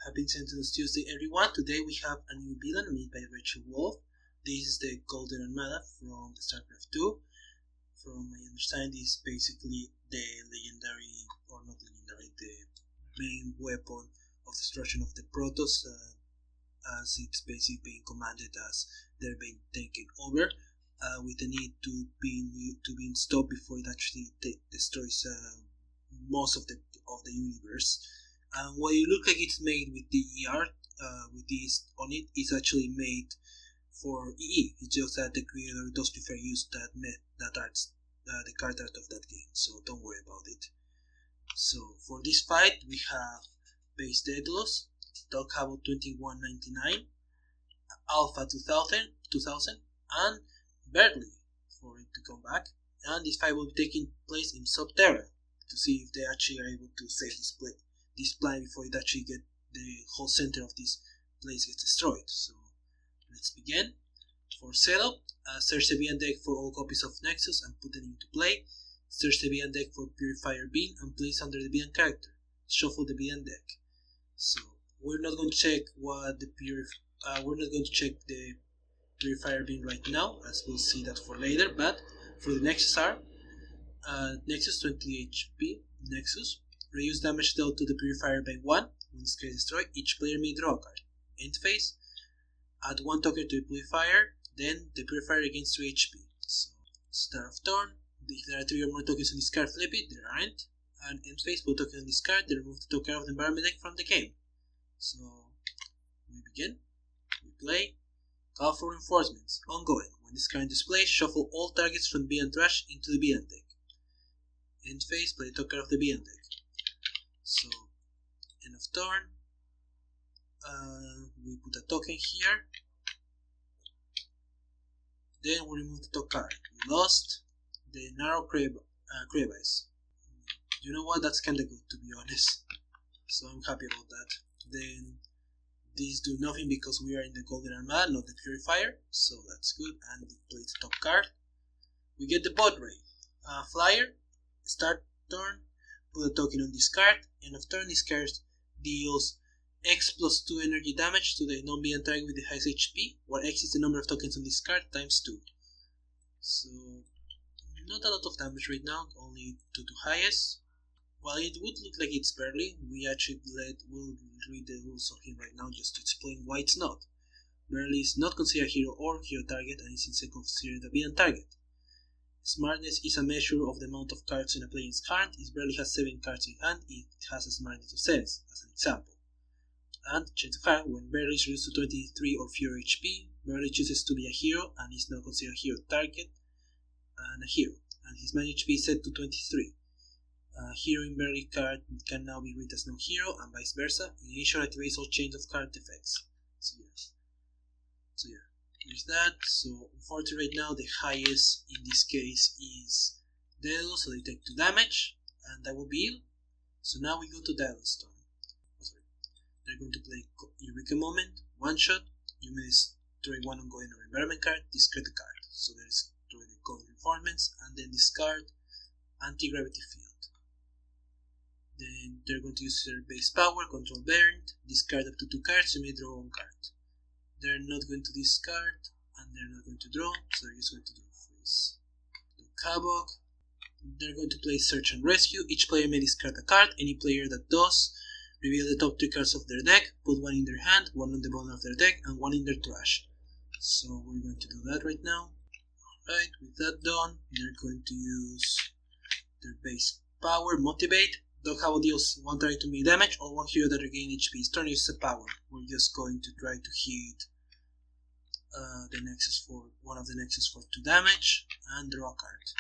Happy Sentinels Tuesday, everyone. Today we have a new villain made by Rachel Wolf. This is the Golden Armada from StarCraft 2. From my understanding, this is basically the legendary, or not legendary, the main weapon of destruction of the Protoss, as it's basically being commanded as they're being taken over, with the need to be stopped before it actually destroys most of the universe. And what it looks like it's made with the art, with this on it, is actually made for EE. It's just that the creator does prefer use that arts, the card art of that game, so don't worry about it. So for this fight, we have base daedalus, Dog Havoc 2199, Alpha 2000, and berdly for it to come back. And this fight will be taking place in Subterra to see if they actually are able to save this planet before it actually get the whole center of this place gets destroyed. So let's begin. For setup, search the Beacon deck for all copies of Nexus and put them into play. Search the Beacon deck for Purifier Beam and place under the Beacon character. Shuffle the Beacon deck. So we're not going to check the Purifier Beam right now, as we'll see that for later. But for the Nexus Nexus 20 HP Nexus. Reduce damage dealt to the Purifier by 1. When this card is destroyed, each player may draw a card. End phase, add 1 token to the Purifier, then the Purifier gains 3 HP. So, start of turn, if there are 3 or more tokens on this card, flip it, there aren't. And end phase, put a token on this card, then remove the token of the environment deck from the game. So, we begin, we play, call for reinforcements, ongoing. When this card is displayed, shuffle all targets from Beacon Trash into the Beacon deck. End phase, play a token of the Beacon deck. So, end of turn, we put a token here, then we remove the top card. We lost the narrow crevice. You know what, that's kinda good, to be honest, so I'm happy about that. Then these do nothing because we are in the Golden Armada, not the Purifier, so that's good, and we play the top card. We get the Bot Ray, Flyer, start turn, put a token on this card, end of turn, this card deals X plus 2 energy damage to the non-Beacon target with the highest HP, where X is the number of tokens on this card times 2. So, not a lot of damage right now, only 2 to highest. While it would look like it's berdly, we'll read the rules of him right now just to explain why it's not. Berdly is not considered a hero or hero target and is instead considered a Beacon target. Smartness is a measure of the amount of cards in a player's hand. If berdly has 7 cards in hand, it has a smartness of 7, as an example. And change of hand, when berdly is reduced to 23 or fewer HP, berdly chooses to be a hero and is now considered a hero target and a hero, and his main HP is set to 23. A hero in berdly card can now be read as no hero, and vice versa. Initial activates all chains of card effects. So yeah. There's that. So unfortunately right now the highest in this case is daedalus, so they take 2 damage, and that will be it. So now we go to daedalus turn. They're going to play Eureka Moment, 1 shot, you may destroy 1 ongoing or environment card, discard the card. So they destroy the golden reinforcements, and then discard anti-gravity field. Then they're going to use their base power, control burned, discard up to 2 cards, you may draw 1 card. They're not going to discard, and they're not going to draw, so they're just going to do freeze. The havoc. They're going to play search and rescue. Each player may discard a card. Any player that does, reveal the top 3 cards of their deck, put 1 in their hand, 1 on the bottom of their deck, and 1 in their trash. So we're going to do that right now. Alright, with that done, they're going to use their base power, motivate. Dog Havoc deals 1 target to me damage, or 1 hero that regain HP. His turn uses a power. We're just going to try to hit the Nexus for one of the Nexus for 2 damage and draw a card.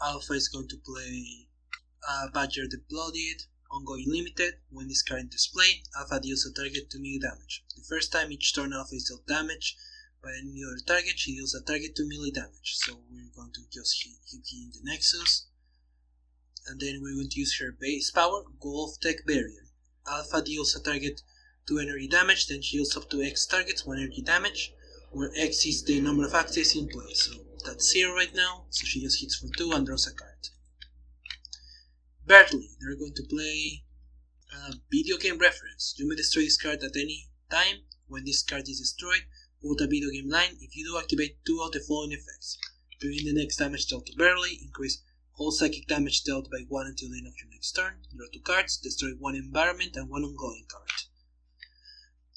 Alpha is going to play Badger the Bloodied, ongoing limited. When this card is displayed, Alpha deals a target to melee damage. The first time each turn Alpha is dealt damage by any other target, she deals a target to melee damage. So we're going to just keep hitting the Nexus. And then we're going to use her base power, Golf Tech Barrier. Alpha deals a target 2 energy damage, then she heals up to X targets 1 energy damage, where X is the number of axes in play. So that's 0 right now, so she just hits for 2 and draws a card. Berdly, they're going to play Video game reference. You may destroy this card at any time. When this card is destroyed, quote a video game line. If you do, activate 2 of the following effects. During the next damage dealt to berdly, increase all psychic damage dealt by 1 until the end of your next turn. Draw 2 cards, destroy 1 environment and 1 ongoing card.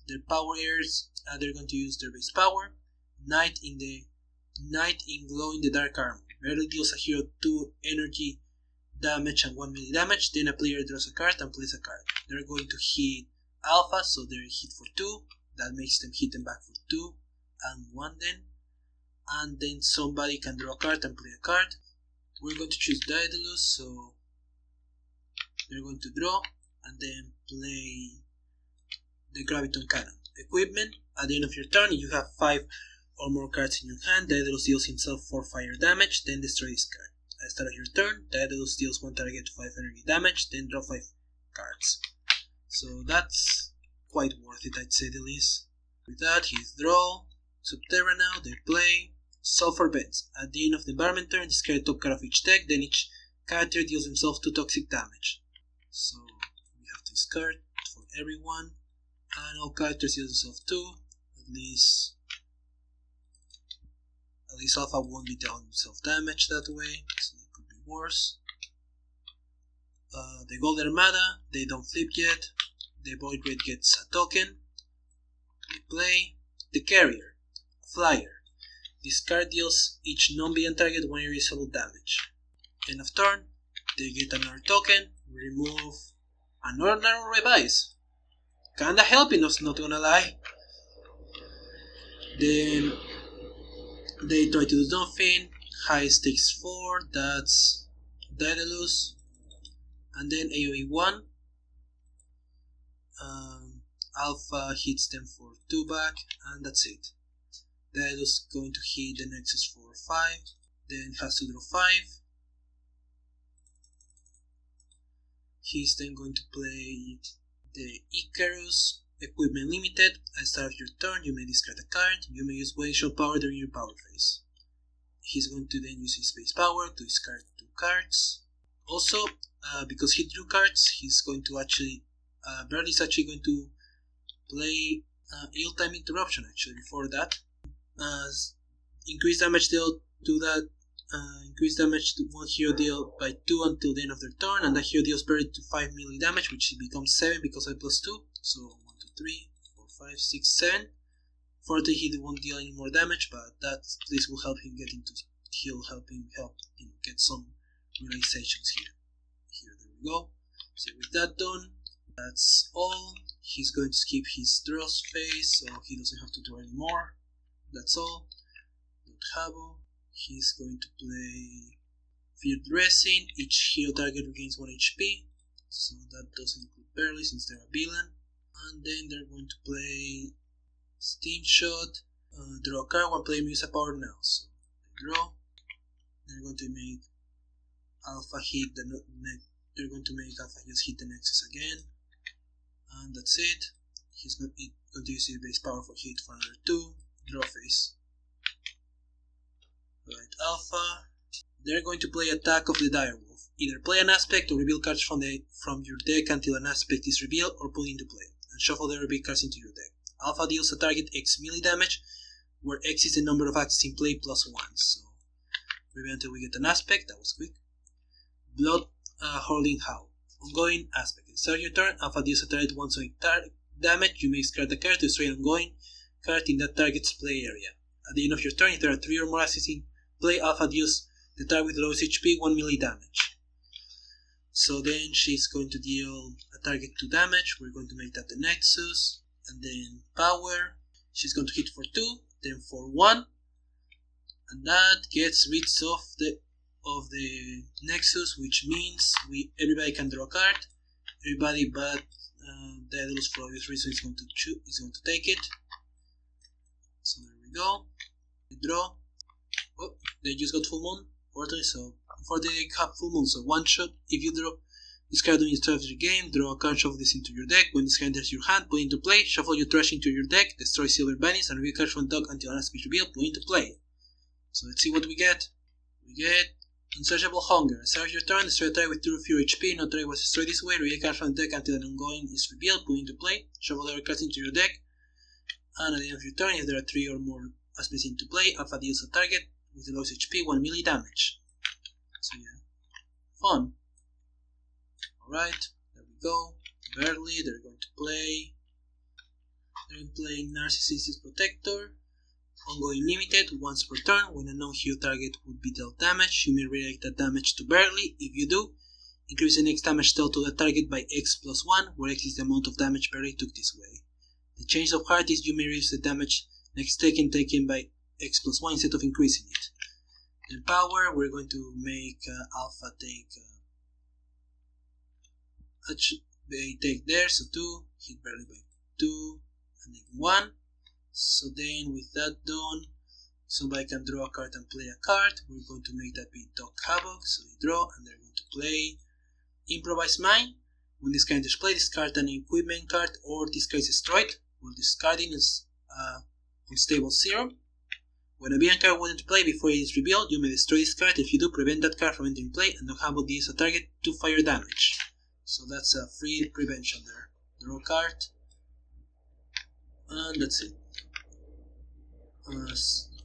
Their power airs, they're going to use their base power. Knight in glow in the dark armor. Berdly deals a hero 2 energy damage and 1 melee damage. Then a player draws a card and plays a card. They're going to hit Alpha, so they're hit for 2. That makes them hit them back for 2 and 1 then. And then somebody can draw a card and play a card. We're going to choose Daedalus, so they're going to draw and then play the Graviton Cannon. Equipment. At the end of your turn, if you have 5 or more cards in your hand, Daedalus deals himself 4 fire damage, then destroy this card. At the start of your turn, Daedalus deals 1 target 5 energy damage, then draw 5 cards. So that's quite worth it, I'd say the least. With that, he's draw. Subterra now, they play Sulfur Vents. At the end of the environment turn, discard the top card of each deck, then each character deals himself 2 toxic damage. So we have to discard for everyone, and all characters deal themselves 2. At least Alpha won't be dealing himself damage that way, so that could be worse. The Golden Armada, they don't flip yet. The Void Red gets a token. They play the Carrier, Flyer. This card deals each non-being target 1 irreducible damage. End of turn, they get another token, remove another narrow revise. Kinda helping us, not gonna lie. Then they try to do something. Highest takes 4, that's Daedalus. And then AoE 1. Alpha hits them for 2 back, and that's it. Daedalus going to hit the Nexus for 5, then has to draw 5. He's then going to play the Icarus, Equipment Limited. At the start of your turn, you may discard a card. You may use Wayshot Power during your power phase. He's going to then use his base power to discard 2 cards. Also, because he drew cards, he's going to actually, Berdly is actually going to play Ill-Time Interruption actually before that. Increased damage dealt to that, increased damage to one hero deal by 2 until the end of their turn, and that hero deals Berdly to 5 melee damage, which becomes 7 because I plus 2. So 1, 2, 3, 4, 5, 6, 7. Fortunately, he won't deal any more damage, but that at least will help him get into. He'll help him get some realizations here. There we go. So with that done, that's all. He's going to skip his draws phase, so he doesn't have to draw anymore. That's all. Havoc. He's going to play Feared Resin. Each hero target regains 1 HP, so that doesn't include Berdly since they're a villain. And then they're going to play Steam Shot. Draw a card. One player may use a power now, so they draw. They're going to make Alpha hit the They're going to make Alpha just hit the Nexus again, and that's it. He's going to use his base power for hit for another 2. Draw phase. Right, Alpha. They're going to play Attack of the Direwolf. Either play an aspect or reveal cards from your deck until an aspect is revealed or put into play, and shuffle the revealed cards into your deck. Alpha deals a target X melee damage, where X is the number of axes in play plus 1. So maybe until we get an aspect. That was quick. Blood Hurling Howl. Ongoing aspect. At the start of your turn, Alpha deals a target 1 sonic damage. You may discard the card to destroy an ongoing card in that target's play area. At the end of your turn, if there are 3 or more axes in play, Alpha deals the target with lowest HP 1 melee damage. So then she's going to deal a target 2 damage. We're going to make that the Nexus. And then power. She's going to hit for 2, then for 1. And that gets rid of the Nexus, which means everybody can draw a card. Everybody but Daedalus, for obvious reason, is going to take it. So there we go. They draw. Oh, they just got full moon. So unfortunately they have full moon. So 1 shot. If you draw this card during the start of your game, draw a card, shuffle this into your deck. When this card enters your hand, put it into play. Shuffle your trash into your deck. Destroy Silver Bunnies and reveal cards from the deck until an aspect reveal. Put into play. So let's see what we get. We get Unsearchable Hunger. Start your turn, destroy a target with 2 or fewer HP. No target was destroyed this way. Reveal a card from the deck until an ongoing is revealed. Put into play. Shuffle the other cards into your deck. And at the end of your turn, if there are 3 or more aspects into play, Alpha deals a target with the lowest HP 1 melee damage. So yeah, fun. Alright, there we go. Berdly, they're going to play. They're playing Narcissistic Protector. Ongoing limited, once per turn. When a non-hero target would be dealt damage, you may redirect that damage to Berdly. If you do, increase the next damage dealt to the target by X plus 1, where X is the amount of damage Berdly took this way. The change of heart is you may reduce the damage next taken by X plus 1 instead of increasing it. Then power, we're going to make Alpha take they take there, so 2, hit Berdly by 2, and then 1. So then with that done, somebody can draw a card and play a card. We're going to make that be Dog Havoc, so they draw and they're going to play Improvised Mine. When this card is played, discard an equipment card or this card is destroyed. We'll discard it as Unstable Serum. When a beacon card went into play before it is revealed, you may destroy this card. If you do, prevent that card from entering play and Dog Havoc deals a target 2 fire damage. So that's a free prevention there. Draw a card. And that's it.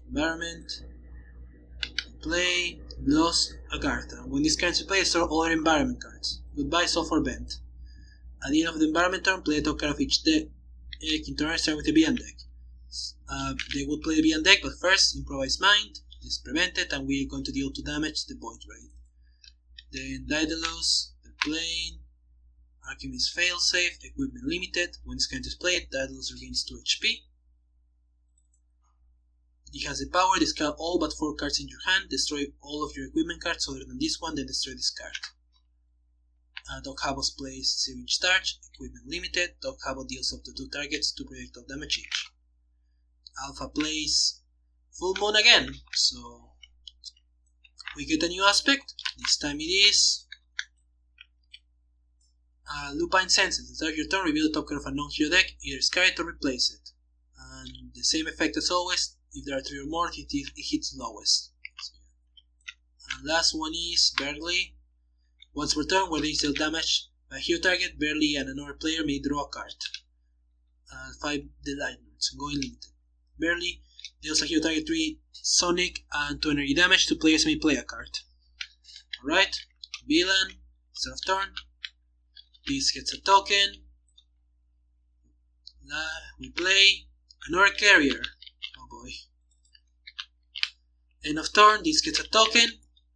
Environment. Play. Lost Agartha. When this card is played, store all your environment cards. Goodbye, so for bent. At the end of the environment turn, play a top card of each deck. In turn, start with the Beyond deck. They would play the Beyond deck, but first, Improvised Mind is prevented, and we're going to deal 2 damage to the Void Raid. Then daedalus, they're playing. Alchemist Failsafe, Equipment Limited. When this card is played, daedalus regains 2 HP. It has the power, discard all but 4 cards in your hand, destroy all of your equipment cards other than this one, then destroy this card. Dog Havoc plays 0-inch charge, Equipment Limited. Dog Havoc deals up to 2 targets, 2 projectile damage each. Alpha plays Full Moon again, so we get a new aspect. This time it is Lupine Senses. Start your turn, reveal the top card of a non-hero deck, either discard it or replace it. And the same effect as always, if there are 3 or more, it hits lowest. And last one is Berdly. Once per turn, where they deal damage by a hero target, Berdly and another player may draw a card. 5 Delight Nerds, going limited. Berdly deals a hero target 3 Sonic and 2 energy damage to players may play a card. Alright, Villain, start of turn. This gets a token. We play another carrier. Oh boy. End of turn, this gets a token,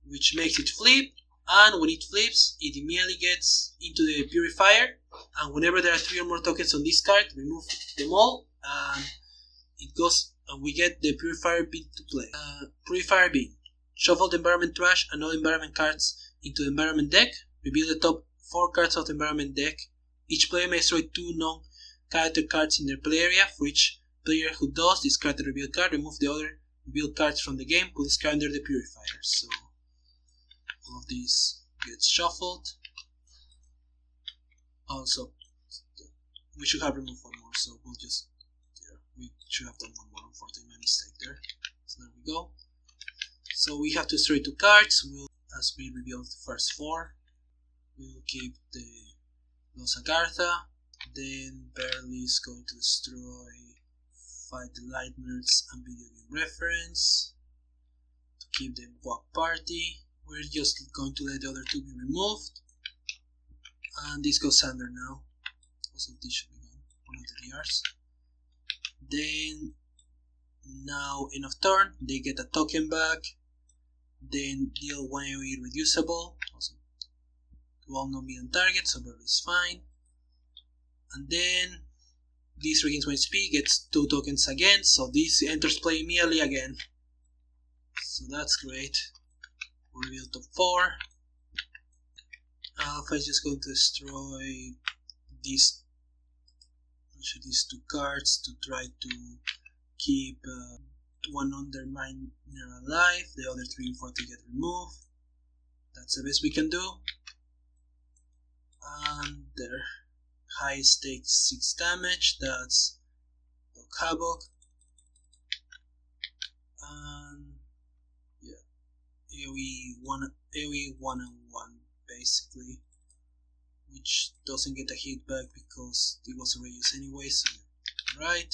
which makes it flip, and when it flips, it immediately gets into the Purifier, and whenever there are 3 or more tokens on this card, remove them all, and it goes, and we get the Purifier Bean to play. Purifier Bean. Shuffle the environment trash and all environment cards into the environment deck. Reveal the top 4 cards of the environment deck. Each player may destroy 2 non-character cards in their play area. For each player who does, discard the revealed card, remove the other revealed cards from the game, put this card under the Purifier. So all of these gets shuffled. Also, we should have removed 1 more, so we'll just, we should have done 1 more, unfortunately, my mistake there. So there we go. So we have to destroy 2 cards. As we reveal the first 4, we'll keep the Los Agartha. Then Berdly is going to destroy 5 Delight Nerds and Video Game Reference to keep the Walk Party. We're just going to let the other 2 be removed. And this goes under now. Also, this should be gone. 1 of the DRs. Then, now end of turn, they get a token back. Then deal 1 AoE reducible. Also, to all non-million targets, so Berdly is fine. And then this regains 1 HP, gets 2 tokens again, so this enters play immediately again. So that's great. We'll reveal top 4. Alpha is just going to destroy these 2 cards to try to keep 1 Underminer alive, the other 3 and 4 to get removed. That's the best we can do. And their highest takes 6 damage, that's Dog Havoc. And yeah, AoE 1-on-1 basically, which doesn't get a hit back because it was already used anyway. So right,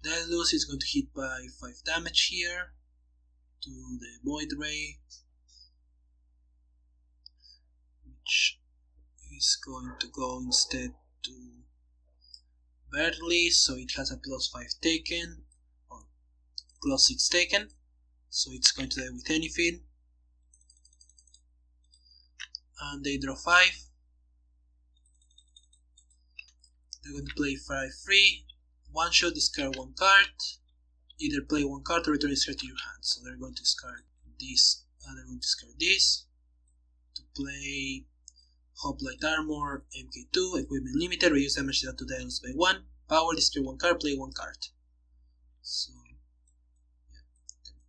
daedalus is going to hit by 5 damage here to the void ray, which is going to go instead to berdly, so it has a +5 taken or +6 taken, so it's going to die with anything. And they draw 5. They're going to play 5-3, one shot, discard 1 card, either play 1 card or return this card to your hand. So they're going to discard this, and they're going to discard this to play Hoplite Armor, MK2, Equipment Limited, reduce damage dealt to daedalus by 1, power, discard 1 card, play 1 card. So,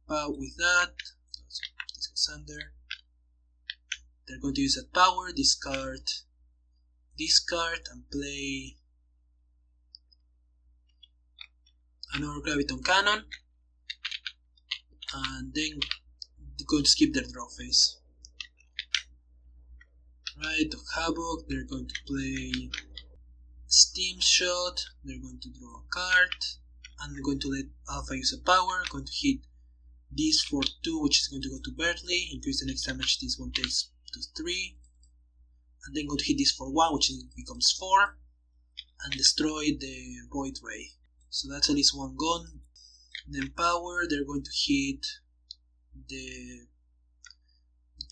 yeah. With that, this goes under. They're going to use that power, discard this card, and play another Graviton Cannon, and then they're going to skip their draw phase. Right, of Havoc, they're going to play Steam Shot, they're going to draw a card, and they're going to let Alpha use a power, going to hit this for 2, which is going to go to berdly, increase the next damage this one takes to 3, and then going to hit this for 1, which becomes 4, and destroy the void ray. So that's at least 1 gone. Then power, they're going to hit the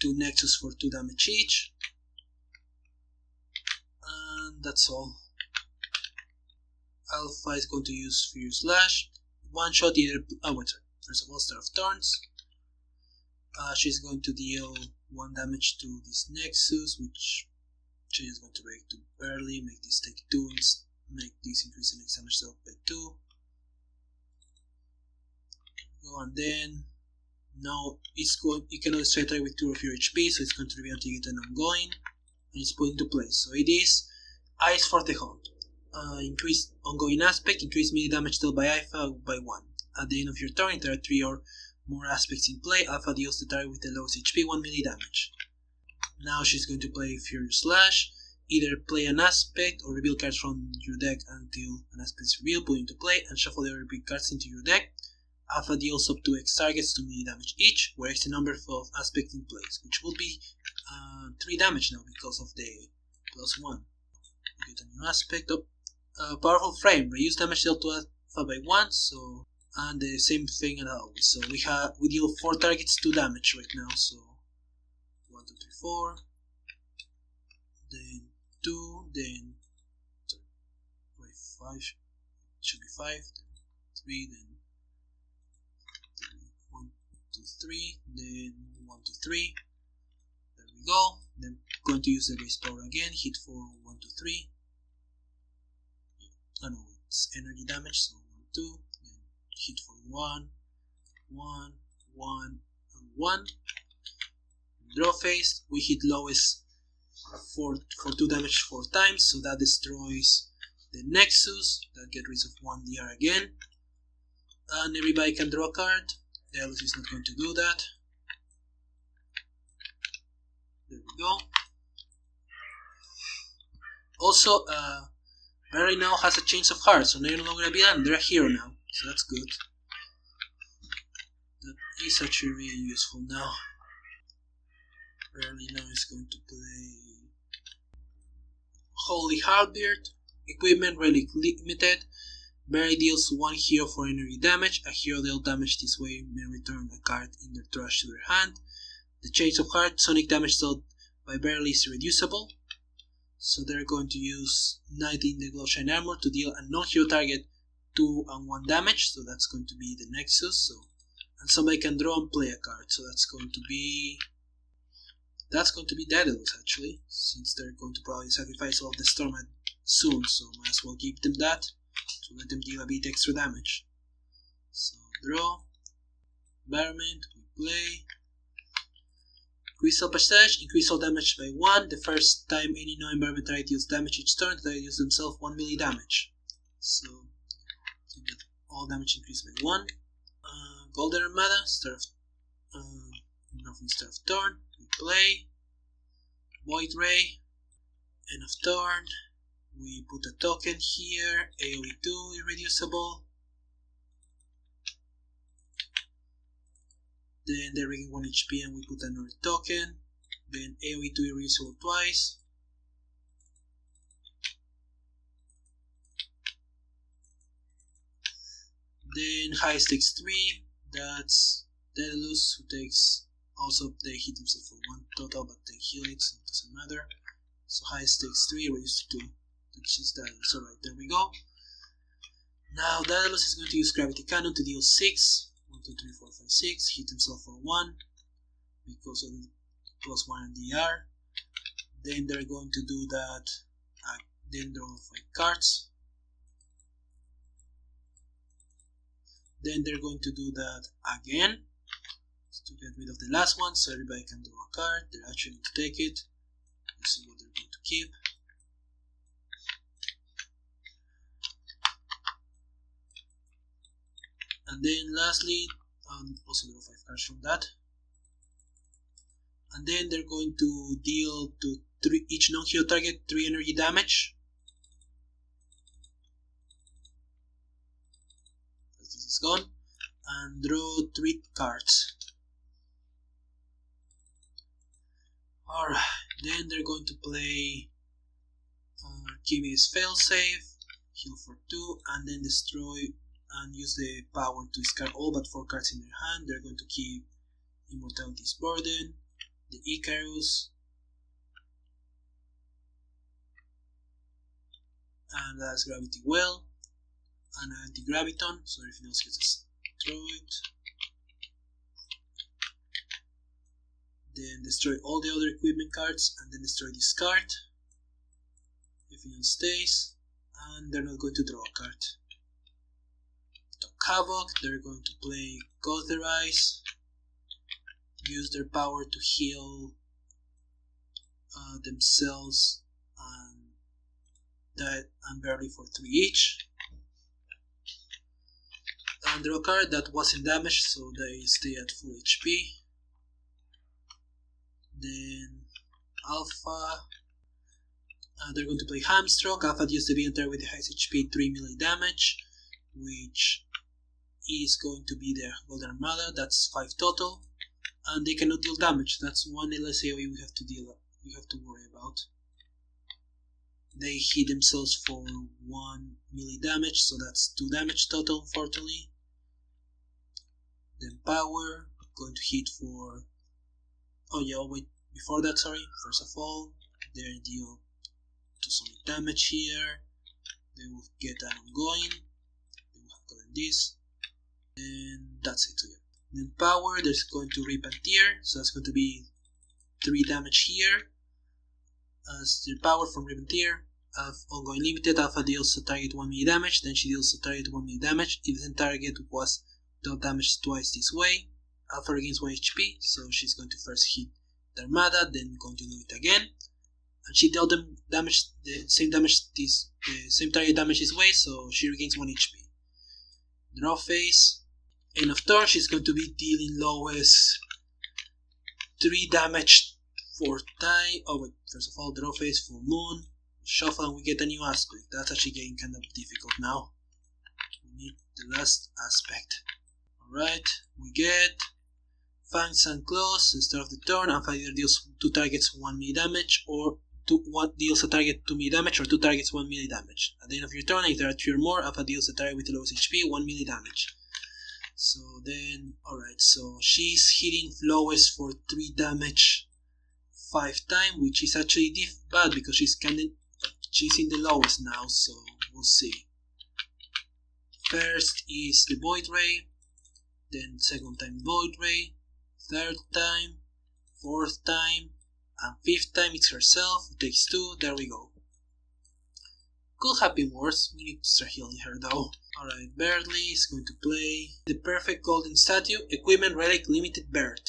2 nexus for 2 damage each, and that's all. Alpha is going to use Furious Slash, 1 shot either. First of all, Star of Thorns. She's going to deal 1 damage to this nexus, which she is going to break to berdly, make this take 2, make this increase the next damage dealt by 2. Go, and then now it cannot destroy a target with 2 of your HP, so it's going to reveal until you get an ongoing, and it's put into place. So it is Eyes for the Hunt. Increase ongoing aspect, increase melee damage dealt by Alpha by 1. At the end of your turn, if there are 3 or more aspects in play, Alpha deals the target with the lowest HP 1 melee damage. Now she's going to play Furious Slash, either play an aspect or reveal cards from your deck until an aspect is revealed, put into play, and shuffle the other big cards into your deck. Alpha deals up to X targets 2 melee damage each, where X the number of aspects in place, which will be 3 damage now because of the +1. We get a new aspect of Powerful Frame, reduce damage dealt to Alpha by 1, so, and the same thing as always. So we deal 4 targets 2 damage right now, so 1, 2, 3, 4, then 2, then 5, should be 5, then 3, then 1, 2, 3, then 1, 2, 3. There we go. Then going to use the base power again, hit for 1, 2, 3. Oh no, it's energy damage, so 1, 2, then hit for 1, 1, 1, and 1. Draw phase, we hit lowest for 2 damage 4 times, so that destroys the nexus, that gets rid of 1 DR again. And everybody can draw a card. daedalus is not going to do that. There we go. Also, Barry now has a change of heart, so they're no longer a villain, they're a hero now, so that's good. That is actually really useful now. Barry now is going to play Holy Halberd, Equipment Relic Limited. Barry deals 1 hero for energy damage. A hero dealt damage this way may return a card in their trash to their hand. The Change of Heart, sonic damage dealt by Berdly is irreducible. So they're going to use 19 the Glowshine Armor to deal a non-hero target 2 and 1 damage. So that's going to be the Nexus. And somebody can draw and play a card. So that's going to be daedalus actually, since they're going to probably sacrifice all of the Storm soon. So might as well give them that to let them deal a bit extra damage. So draw, environment, we play. Increase all percentage, increase all damage by 1. The first time any non-environment target deals damage each turn, they deals themselves 1 melee damage. So you get all damage increased by 1. Golden Armada, start of nothing instead of turn. We play Void Ray. End of turn. We put a token here. AoE 2 irreducible. Then they regain 1 HP and we put another token. Then AoE 2 irreducible twice. Then high stakes 3, that's Daedalus, who takes, also they hit himself for 1 total, but they heal it, so it doesn't matter. So high stakes 3 reduced to 2, which is Daedalus. Alright, there we go. Now Daedalus is going to use Gravity Cannon to deal 6, 1, 2, 3, 4, 5, 6, hit himself for 1, because of the +1 and DR. Then they're going to do that, then draw 5 cards. Then they're going to do that again to get rid of the last one, so everybody can draw a card. They're actually going to take it. Let's see what they're going to keep. And then lastly, also draw 5 cards from that. And then they're going to deal to each non-hero target 3 energy damage. This is gone, and draw 3 cards. Alright, then they're going to play Kimmy's failsafe, heal for 2, and then destroy and use the power to discard all but 4 cards in their hand. They're going to keep Immortality's Burden, the Icarus, and that's Gravity Well, and an Anti-Graviton, so everything else gets destroyed. Then destroy all the other equipment cards, and then destroy this card. Everything else stays, and they're not going to draw a card. Havoc, they're going to play Gotherize, use their power to heal themselves and Berdly for 3 each. And draw a card that wasn't damaged, so they stay at full HP. Then Alpha, they're going to play Hamstroke. Alpha deals the being entire with the highest HP 3 melee damage, which is going to be their Golden Armada. That's 5 total, and they cannot deal damage. That's 1 less AoE we have to worry about. They hit themselves for 1 melee damage, so that's 2 damage total, unfortunately. Then Power, going to hit for... oh yeah, wait, before that, sorry. First of all, they deal 2 solid damage here. They will get an ongoing. They will have gotten this. And that's it, so yeah. Then Power, there's going to Rip and Tear, so that's going to be 3 damage here. As their power from Rip and Tear, ongoing limited, Alpha deals a target 1 melee damage, then she deals a target 1 melee damage. If the target was dealt damage twice this way, Alpha regains 1 HP, so she's going to first hit the Armada, then going to do it again. And she dealt them damage, the same target damage this way, so she regains 1 HP. Draw phase. End of turn, she's going to be dealing lowest 3 damage 4 times. Oh wait, first of all, draw phase, full moon, shuffle, and we get a new aspect. That's actually getting kind of difficult now. We need the last aspect. Alright, we get Fangs and Claws. Instead of the turn, Alpha either deals 2 targets 1 melee damage, or deals a target 2 melee damage, or 2 targets 1 melee damage. At the end of your turn, if there are 3 or more, Alpha deals a target with the lowest HP 1 melee damage. So then, alright, so she's hitting lowest for 3 damage 5 times, which is actually bad because she's in the lowest now, so we'll see. First is the Void Ray, then second time Void Ray, third time, fourth time, and fifth time it's herself, who takes 2, there we go. Could have been worse, we need to start healing her though. Alright, Berdly is going to play the Perfect Golden Statue, Equipment Relic Limited Bird.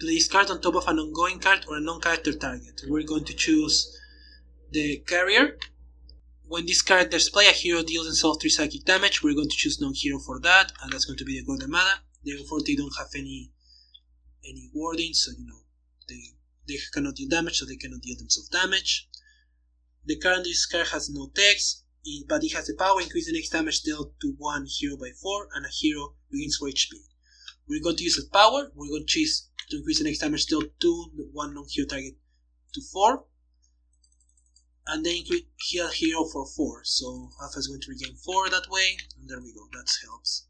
Place card on top of an ongoing card or a non-character target. We're going to choose the Carrier. When this card displays, a hero deals himself 3 psychic damage. We're going to choose non-hero for that, and that's going to be the Golden Armada. They unfortunately don't have any any warding, so they cannot deal damage, so they cannot deal themselves damage. The card in this card has no text, but it has the power increase the next damage dealt to one hero by 4, and a hero regains 4 HP. We're going to use the power. We're going to choose to increase the next damage dealt to one non-hero target to 4, and then heal hero for 4. So Alpha is going to regain 4 that way, and there we go. That helps.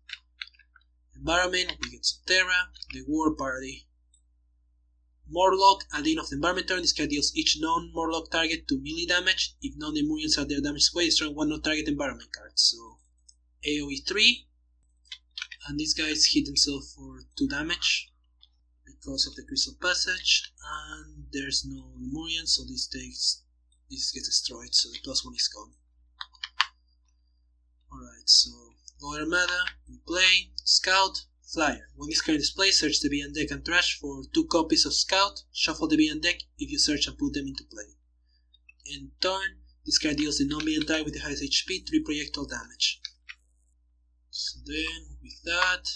Environment, we get Subterra, the War Party. Morlock, at the end of the environment turn, this card deals each non-Morlock target 2 melee damage. If non-Lemurians are their damage square, destroy one non-target environment card. So AoE 3, and these guys hit themselves for 2 damage because of the Crystal Passage, and there's no Lemurian, so this gets destroyed, so the +1 is gone. Alright, so go Armada, we play Scout, Flyer. When this card is played, search the BN deck and trash for 2 copies of Scout. Shuffle the BN deck if you search and put them into play. In turn, this card deals the non-BN target with the highest HP 3 projectile damage. So then, with that,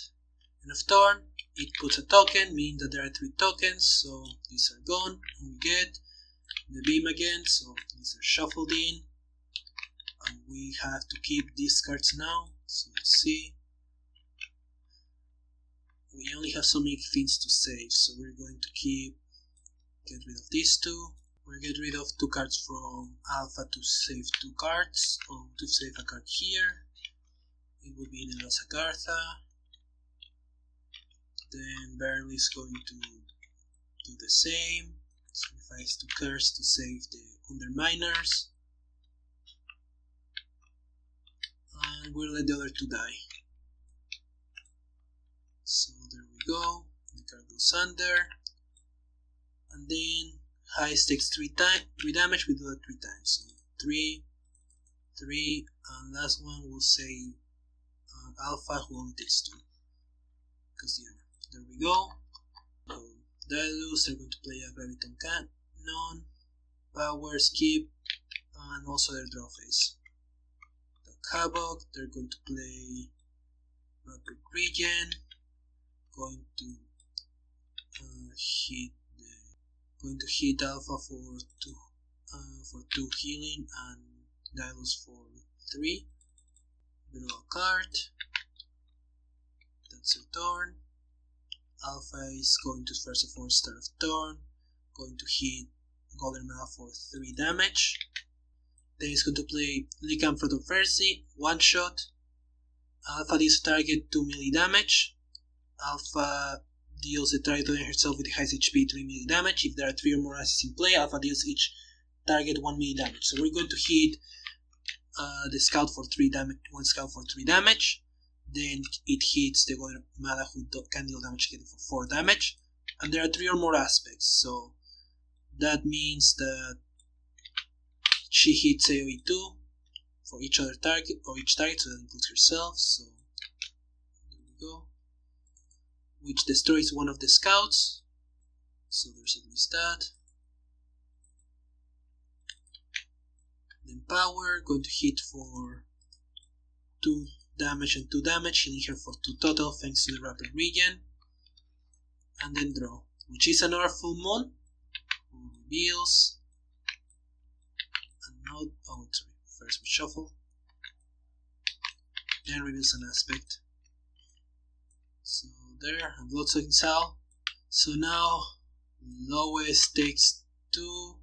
end of turn, it puts a token, meaning that there are 3 tokens, so these are gone, and we get the beam again, so these are shuffled in, and we have to keep these cards now, so let's see. We only have so many things to save, so we're going to get rid of these 2. We'll get rid of 2 cards from Alpha to save 2 cards, or to save a card here. It will be in Los Agartha. Then berdly is going to do the same. Sacrifice 2 cards to save the Underminers. And we'll let the other 2 die. So there we go, the card goes under, and then highest takes 3 damage, we do that 3 times, so 3, 3, and last one we'll say Alpha, who only takes 2, because there we go. Daedalus, they're going to play a Graviton Cannon, Power, Skip, and also their draw phase. The Havoc, they're going to play Rapid Regen, going to hit Alpha for 2 healing and Daedalus for 3. Draw a card. That's your turn. Alpha is going to first of all start of turn, going to hit Golden Armada for 3 damage. Then he's going to play Lycanthrope of Mercy, 1 shot. Alpha deals target 2 melee damage. Alpha deals the target on herself with the highest HP 3 melee damage. If there are 3 or more assets in play, Alpha deals each target 1 melee damage. So we're going to hit the Scout for 3 damage, 1 Scout for 3 damage. Then it hits the Golden Armada, who can deal damage again for 4 damage. And there are 3 or more aspects, so that means that she hits AoE 2 for each other target, or each target, so that includes herself. So there we go. Which destroys one of the scouts, so there's at least that. Then Power, going to hit for 2 damage and 2 damage, healing her for 2 total thanks to the Rapid Regen. And then Draw, which is another full moon, who reveals. And now, oh sorry, first we shuffle. Then reveals an aspect. So there, and Bloodsucking Sal. So now lowest takes 2,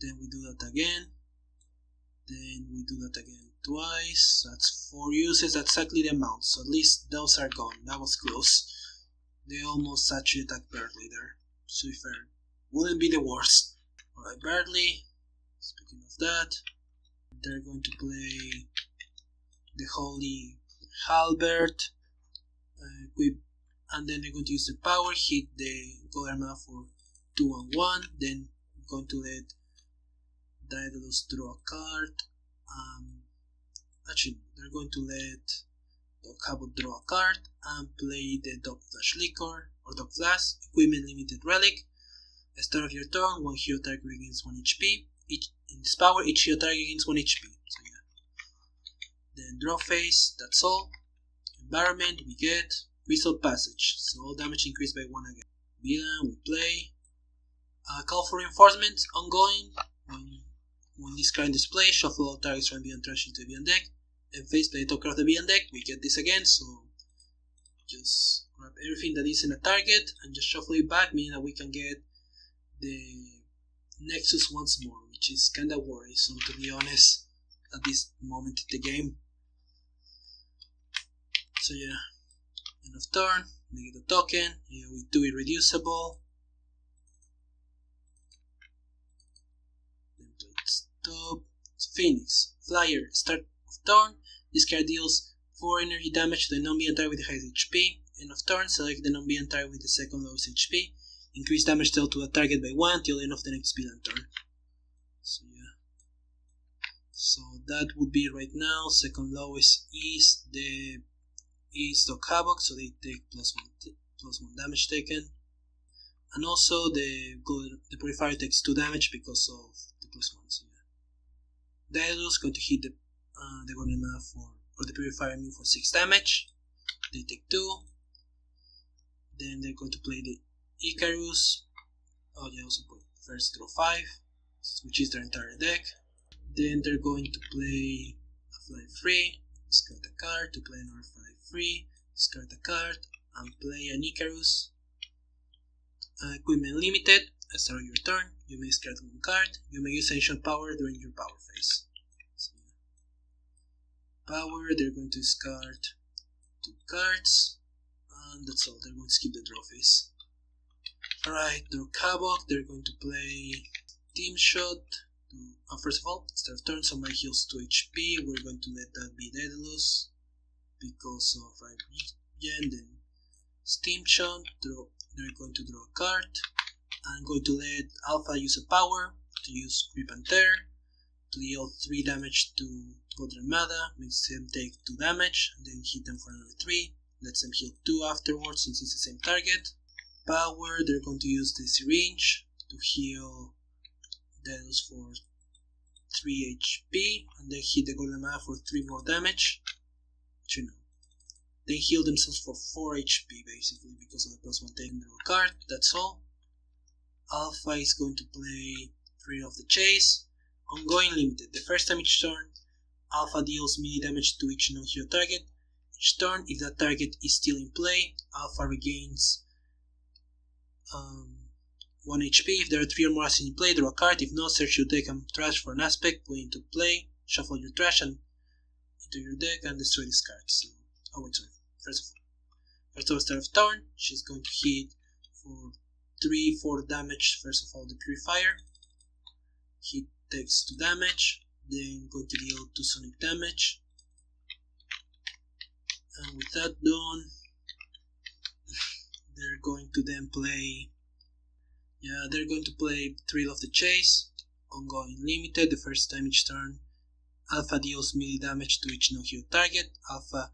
then we do that again, then we do that again twice. That's 4 uses, that's exactly the amount, so at least those are gone. That was close. They almost actually attacked berdly there, to be fair. Wouldn't be the worst. Alright, berdly, speaking of that, they're going to play the Holy Halberd, equip, and then they're going to use the power, hit the Golden Armada for 2 and 1, then going to let Daedalus draw a card. Actually, they're going to let Dog Havoc draw a card and play the Dog Flash Liquor or Dog Flash, Equipment Limited Relic. At the start of your turn, one hero target regains 1 HP. In this power, each hero target gains 1 HP. So yeah. Then draw phase, that's all. Environment, we get Crystal Passage, so all damage increased by 1 again. Villain, we play. Call for reinforcements, ongoing. When this card displays, shuffle all targets from beyond trash into the beyond deck. And face play top card of the beyond deck. We get this again, so just grab everything that is in a target and just shuffle it back, meaning that we can get the Nexus once more, which is kinda worrisome to be honest at this moment in the game. So yeah, end of turn, they get a token, we do irreducible. Then play stop. Phoenix, Flyer, start of turn, this card deals 4 energy damage to the non-being target with the highest HP. End of turn, select the non-being target with the second lowest HP. Increase damage dealt to the target by 1 till the end of the next villain turn. So yeah. So that would be right now. Second lowest is the havoc, so they take plus one damage taken. And also the Purifier takes 2 damage because of the +1. So yeah. Daedalus going to hit the golden math or the Purifier move for 6 damage. They take 2. Then they're going to play the Icarus. Oh, they also put first draw 5, which is their entire deck. Then they're going to play a fly free, discard a card to play another fly free, discard a card, and play an Icarus. Equipment limited. At the start of your turn, you may discard 1 card. You may use ancient power during your power phase. So, power, they're going to discard 2 cards, and that's all. They're going to skip the draw phase. Alright, draw havoc, they're going to play team shot. First of all, start of turn, somebody heals 2 HP. We're going to let that be Daedalus because of regen. Then steam shot, they're going to draw a card. I'm going to let Alpha use a power to use Grip and Tear to deal 3 damage to Armada, makes them take 2 damage, and then hit them for another 3, lets them heal 2 afterwards since it's the same target. Power, they're going to use the syringe to heal Daedalus for 3 HP, and then hit the golden math for 3 more damage. But you know, they heal themselves for 4 HP basically because of the +1 taken draw card. That's all. Alpha is going to play Thrill of the Chase. Ongoing limited. The first time each turn, Alpha deals melee damage to each non-hero target. Each turn, if that target is still in play, Alpha regains 1 HP. If there are 3 or more assets in play, draw a card. If not, search your deck and trash for an aspect, put it into play, shuffle your trash and into your deck and destroy this card. So, oh wait, sorry. First of all, start of turn, she's going to hit for 3-4 damage. First of all, the Purifier. He takes 2 damage, then going to deal 2 sonic damage. And with that done, they're going to then play. Yeah, they're going to play Thrill of the Chase. Ongoing limited. The first time each turn, Alpha deals melee damage to each non-hero target. Alpha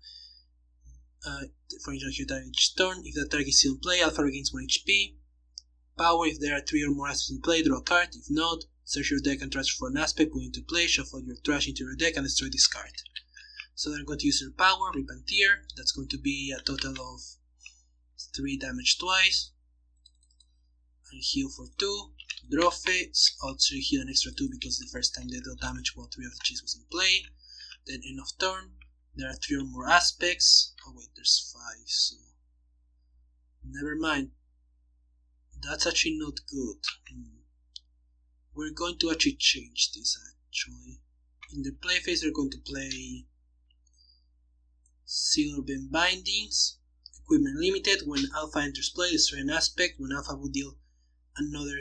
for each non-hero target each turn. If that target is still in play, Alpha regains 1 HP. Power, if there are 3 or more assets in play, draw a card. If not, search your deck and trash for an aspect, put it into play, shuffle your trash into your deck and destroy this card. So they're going to use their power, Rip and Tear. That's going to be a total of 3 damage twice. And heal for 2. Draw phase, also heal an extra 2 because the first time they dealt damage while 3 of the chase was in play. Then end of turn, there are 3 or more aspects. Oh wait, there's 5, so never mind. That's actually not good. We're going to actually change this actually. In the play phase, they're going to play Silverbend Bindings. Equipment limited. When Alpha enters play, destroy an aspect. When Alpha will deal another,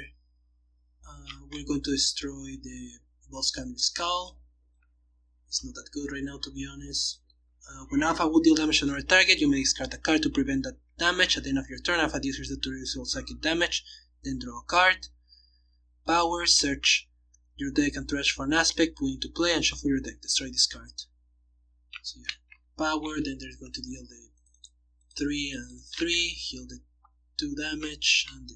we're going to destroy the Volscanner Skull. It's not that good right now, to be honest. When Alpha will deal damage to another target, you may discard a card to prevent that damage. At the end of your turn, Alpha deals the 2 result psychic damage, then draw a card. Power, search your deck and trash for an aspect, put it into play and shuffle your deck, destroy this card. So yeah, power, then they're going to deal the 3 and 3, heal the 2 damage, and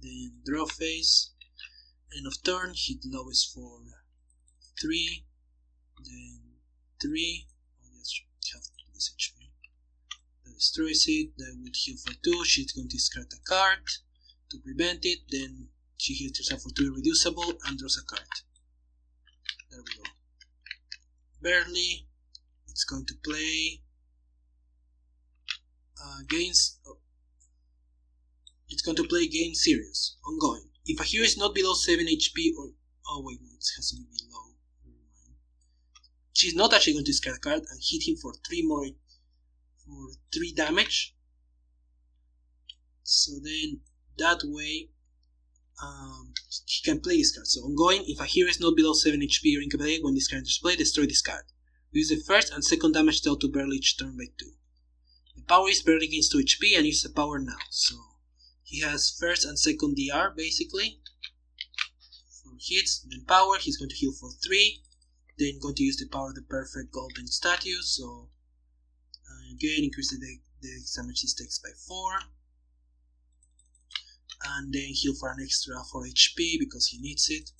then draw phase. End of turn, hit lowest for 3, then 3. Oh yes, have this HP. destroys it. That would heal for 2. She's going to discard a card to prevent it. Then she heals herself for 2 irreducible and draws a card. There we go. Berdly. It's going to play it's going to play Game Serious, ongoing. If a hero is not below 7 HP or... Oh wait, no, it has to be below. Never mind. She's not actually going to discard a card and hit him for 3 damage. So then, that way, he can play this card. So ongoing, if a hero is not below 7 HP or incapacitated when this card is played, destroy this card. Use the first and second damage dealt to Berdly each turn by 2. The power is Berdly gains 2 HP and uses the power now. So he has first and second DR basically for hits. Then power, he's going to heal for 3. Then going to use the power of the perfect golden statue. So again, increase the damage he takes by 4. And then heal for an extra 4 HP because he needs it.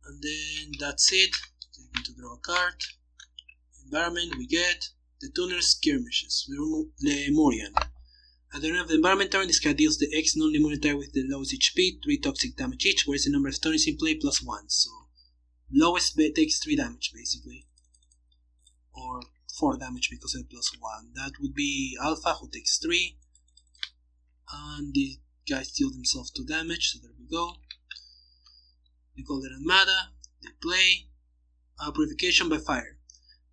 And then that's it. We're going to draw a card. Environment, we get the Tuner Skirmishes, Lemurian. At the end of the environment turn, this card deals the X non-Lemurian target with the lowest HP, 3 toxic damage each, whereas the number of turns in play plus 1. So, lowest takes 3 damage basically. Or 4 damage because of the plus 1. That would be Alpha, who takes 3. And the guys deal themselves 2 damage, so there we go. They call it Armada. They play Purification by Fire.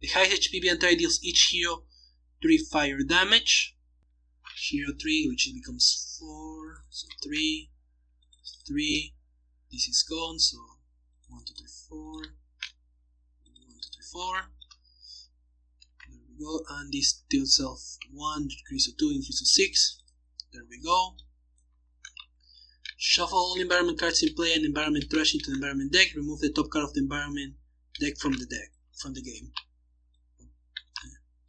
The highest HP anti deals each hero 3 fire damage. Hero 3, which becomes 4. So 3, 3. This is gone, so 1, 2, 3, 4. 1, 2, 3, 4. There we go. And this deals self 1, increase to 2, increase to 6. There we go. Shuffle all environment cards in play and environment trash into the environment deck. Remove the top card of the environment deck from the game.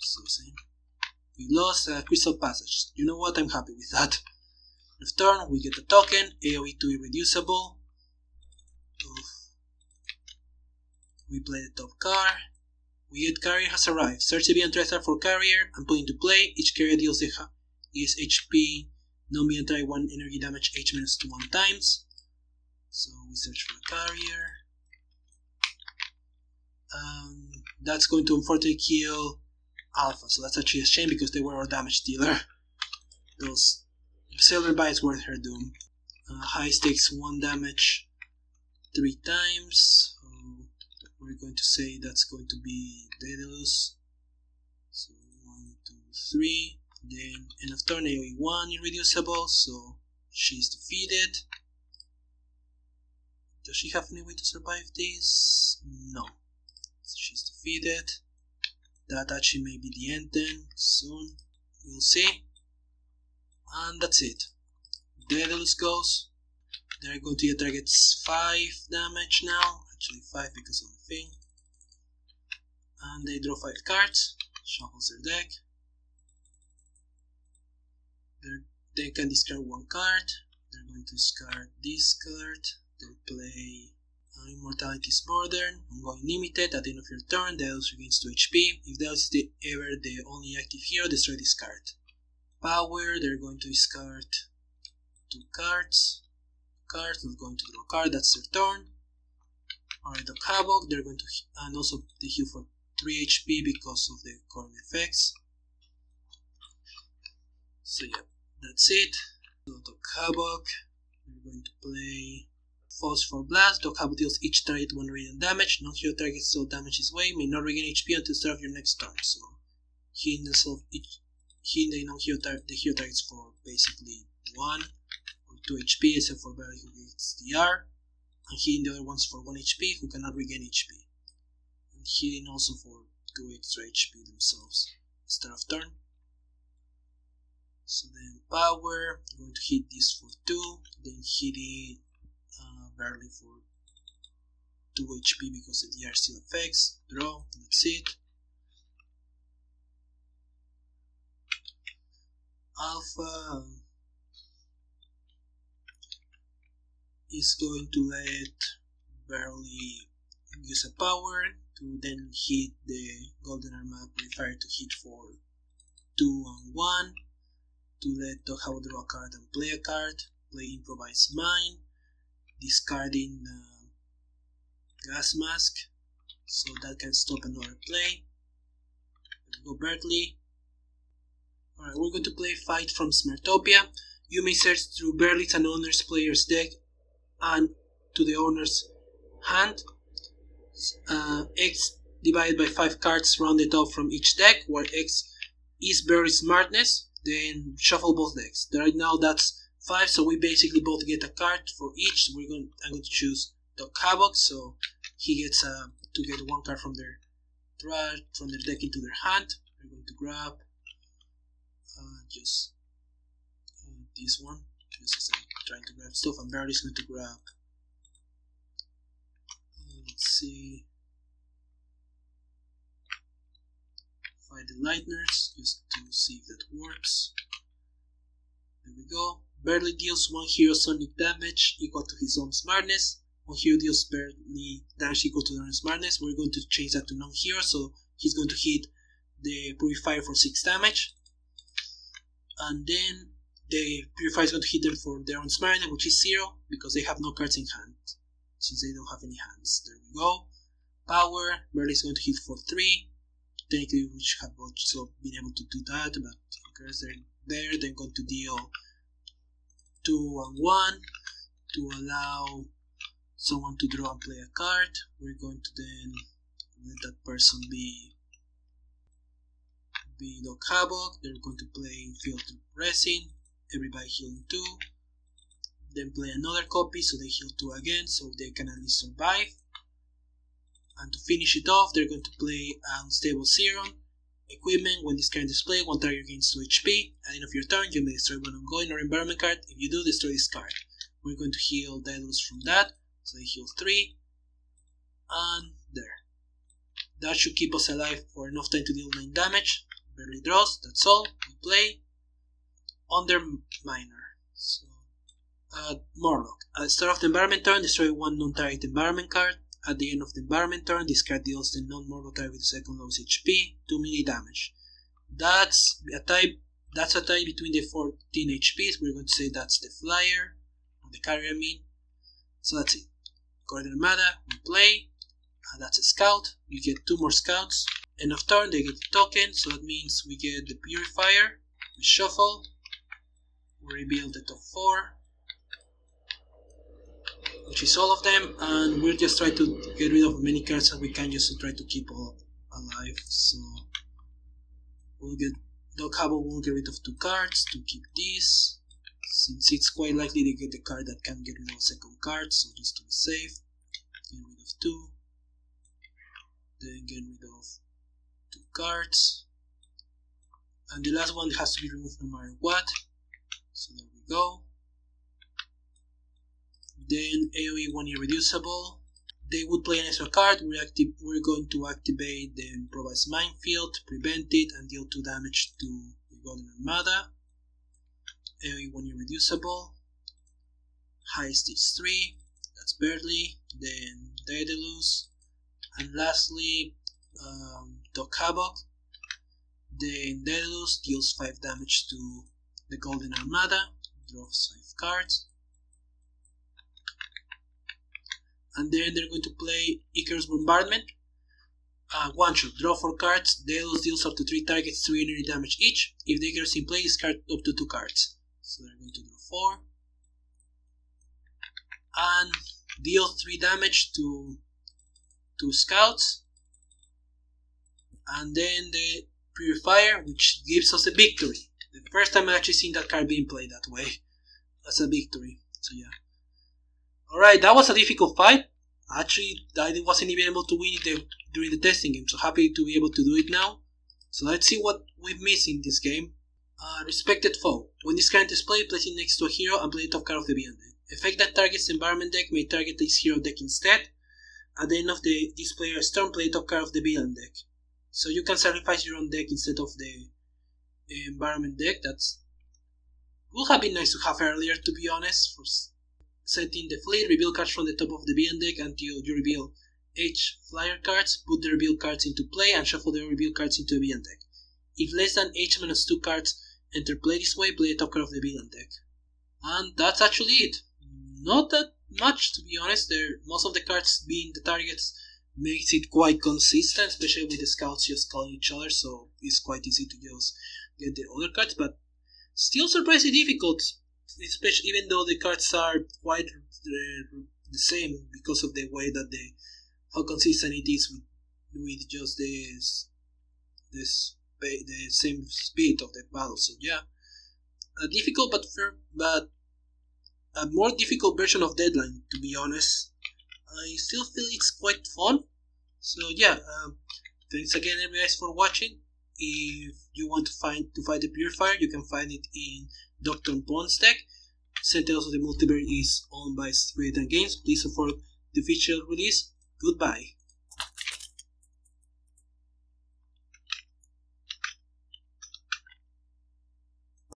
So same. We lost Crystal Passage. You know what? I'm happy with that. Next turn, we get a token, AoE 2 irreducible. We play the top card. We get Carrier has arrived. Search the and try for Carrier and put into play. Each carrier deals is HP non-mutant 1 energy damage H minus 2 1 times. So we search for a Carrier. That's going to unfortunately kill Alpha, so that's actually a shame because they were our damage dealer. Those Silver Bites were her doom. Highest takes 1 damage 3 times. We're going to say that's going to be daedalus. So 1, 2, 3. Then end of turn AoE 1 irreducible, so she's defeated. Does she have any way to survive this? No. So she's defeated. That actually may be the end then, soon. We'll see. And that's it. Daedalus goes. They're going to get targets 5 damage now. Actually 5 because of the thing. And they draw 5 cards. Shuffles their deck. They can discard 1 card. They're going to discard this card. They play Immortality's Border, ongoing limited. At the end of your turn, Daedalus regains 2 HP. If Daedalus is ever the only active hero, destroy this card. Power, they're going to discard 2 cards. They're going to draw a card, that's their turn. Alright, the Havoc, they're going to, and also they heal for 3 HP because of the current effects. So yeah, that's it. So the Havoc, we're going to play Phosphor Blast. Dog Havoc deals each target 1 radiant damage. Non-hero targets still damage his way, may not regain HP until the start of your next turn. So healing the non-hero the hero targets for basically 1 or 2 HP, except for Barry who gets DR. And healing the other ones for 1 HP who cannot regain HP. And healing also for 2 extra HP themselves. Start of turn. So then power, I'm going to hit this for 2, then hit it barely for 2 HP because the DR still affects. Draw, that's it. Alpha is going to let barely use a power to then hit the Golden Armada Purifier to hit for 2 and 1 to let the havoc draw a card and play a card, play improvised mine, discarding gas mask, so that can stop another play. There we go, berdly. Alright, we're going to play Fight from Smartopia. You may search through berdly's and owner's player's deck and to the owner's hand. X divided by 5 cards rounded off from each deck, where X is berdly's smartness. Then shuffle both decks. Right now that's 5, so we basically both get a card for each. I'm going to choose the havoc, so he gets to get 1 card from their deck into their hand. We're going to grab just this one, just as I'm trying to grab stuff. And berdly's going to grab. Let's see. Fight the Lightners, just to see if that works. There we go. Berdly deals 1 hero sonic damage equal to his own smartness. 1 hero deals berdly damage equal to their own smartness. We're going to change that to non-hero, so he's going to hit the Purifier for 6 damage. And then the Purifier is going to hit them for their own smartness, which is 0, because they have no cards in hand, since they don't have any hands. There we go. Power, berdly is going to hit for 3. Technically, we should have also been able to do that, but because they're there, they're going to deal 2 and 1 to allow someone to draw and play a card. We're going to then let that person be the havoc. They're going to play Field Resin, everybody healing 2. Then play another copy, so they heal 2 again, so they can at least survive. And to finish it off, they're going to play Unstable Serum. Equipment, when this card is displayed, 1 target gains 2 HP. At the end of your turn, you may destroy 1 ongoing or environment card. If you do, destroy this card. We're going to heal daedalus from that, so they heal 3. And there. That should keep us alive for enough time to deal 9 damage. Berdly draws, that's all. We play Under Miner. So, Morlock. At the start of the environment turn, destroy 1 non-target environment card. At the end of the environment turn, this card deals the non-Morlock type with the second lowest HP, 2 melee damage. That's a tie between the 14 HPs. We're going to say that's the flyer, or the carrier I mean. So that's it. Go to Armada, we play. That's a scout. You get 2 more scouts. End of turn, they get the token, so that means we get the Purifier. We shuffle. We reveal the top 4. Which is all of them, and we'll just try to get rid of as many cards as we can just to try to keep all alive. So we'll get the havoc will get rid of 2 cards to keep this, since it's quite likely they get the card that can get rid of a second card, so just to be safe, get rid of 2, then get rid of 2 cards, and the last one has to be removed no matter what. So there we go. Then AoE 1 irreducible. They would play an extra card. We're going to activate the improvised minefield, prevent it, and deal 2 damage to the Golden Armada. AoE 1 irreducible. Highest is 3. That's berdly. Then Daedalus. And lastly, Doc Havoc. Then Daedalus deals 5 damage to the Golden Armada. Draws 5 cards. And then they're going to play Icarus Bombardment. 1 shot, draw 4 cards. Daedalus deals up to 3 targets 3 energy damage each. If the Icarus in play, discard up to 2 cards. So they're going to draw 4. And deal 3 damage to 2 scouts. And then the Purifier, which gives us a victory. The first time I've actually seen that card being played that way. That's a victory. So yeah. Alright, that was a difficult fight. Actually, I wasn't even able to win it during the testing game, so happy to be able to do it now. So let's see what we've missed in this game. Respected Foe. When this card is played, place it next to a hero and play the top card of the villain deck. Effect that targets the environment deck may target this hero deck instead. At the end of this player's turn, play the top card of the villain deck. So you can sacrifice your own deck instead of the environment deck. That's would have been nice to have earlier, to be honest. For setting the fleet, reveal cards from the top of the villain deck until you reveal H flyer cards, put the reveal cards into play, and shuffle the reveal cards into the villain deck. If less than H-2 cards enter play this way, play the top card of the villain deck. And that's actually it. Not that much, to be honest. Most of the cards being the targets makes it quite consistent, especially with the scouts just calling each other, so it's quite easy to just get the other cards, but still surprisingly difficult, especially even though the cards are quite the same because of the way that how consistent it is with just the same speed of the battle. So yeah, difficult but a more difficult version of Deadline, to be honest. I still feel it's quite fun. So yeah, thanks again, guys, for watching. If you want to fight the Purifier, you can find it in Dr. Bond's deck. Sentinels of the Multiverse is owned by Spirit and Games. Please support the official release. Goodbye.